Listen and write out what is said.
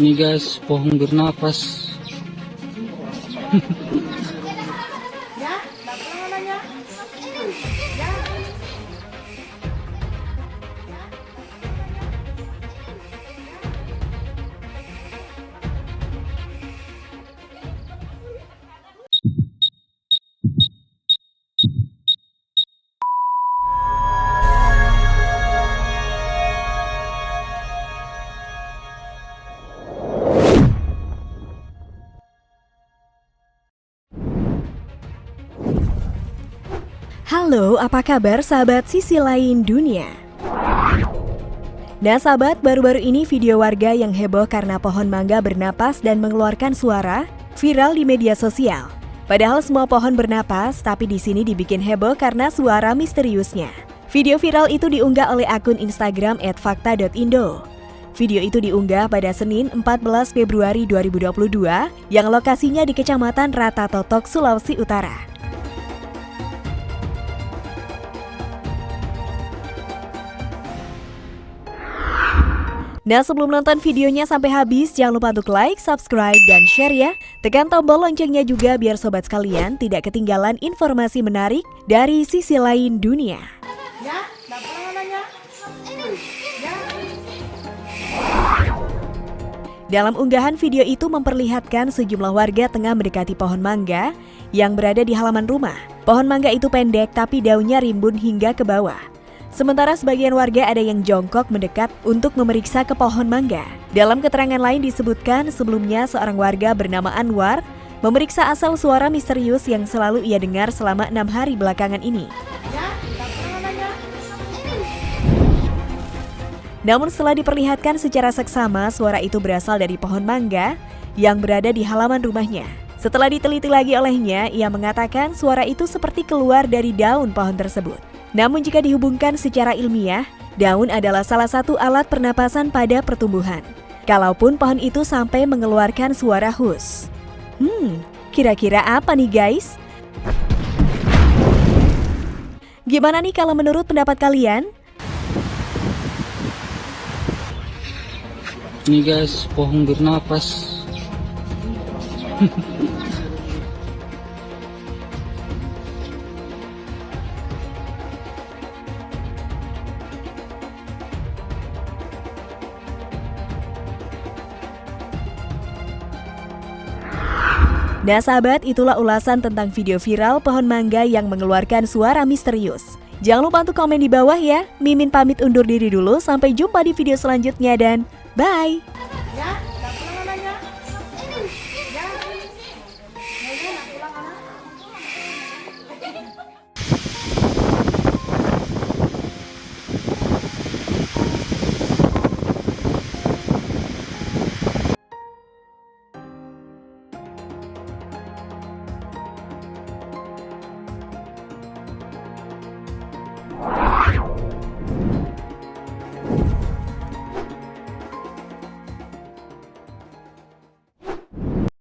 Ini guys, pohon bernapas. Halo, apa kabar sahabat sisi lain dunia? Nah sahabat, baru-baru ini video warga yang heboh karena pohon mangga bernapas dan mengeluarkan suara viral di media sosial. Padahal semua pohon bernapas, tapi di sini dibikin heboh karena suara misteriusnya. Video viral itu diunggah oleh akun Instagram @fakta.indo. Video itu diunggah pada Senin 14 Februari 2022 yang lokasinya di Kecamatan Ratatotok, Sulawesi Utara. Nah sebelum nonton videonya sampai habis, jangan lupa untuk like, subscribe, dan share ya. Tekan tombol loncengnya juga biar sobat sekalian tidak ketinggalan informasi menarik dari sisi lain dunia. Dalam unggahan video itu memperlihatkan sejumlah warga tengah mendekati pohon mangga yang berada di halaman rumah. Pohon mangga itu pendek tapi daunnya rimbun hingga ke bawah. Sementara sebagian warga ada yang jongkok mendekat untuk memeriksa ke pohon mangga. Dalam keterangan lain disebutkan sebelumnya seorang warga bernama Anwar memeriksa asal suara misterius yang selalu ia dengar selama 6 hari belakangan ini. Namun setelah diperlihatkan secara seksama, suara itu berasal dari pohon mangga yang berada di halaman rumahnya. Setelah diteliti lagi olehnya, ia mengatakan suara itu seperti keluar dari daun pohon tersebut. Namun jika dihubungkan secara ilmiah, daun adalah salah satu alat pernapasan pada pertumbuhan. Kalaupun pohon itu sampai mengeluarkan suara hus. Kira-kira apa nih guys? Gimana nih kalau menurut pendapat kalian? Ini guys, pohon bernapas. Nah sahabat, itulah ulasan tentang video viral pohon mangga yang mengeluarkan suara misterius. Jangan lupa untuk komen di bawah ya. Mimin pamit undur diri dulu, sampai jumpa di video selanjutnya dan bye!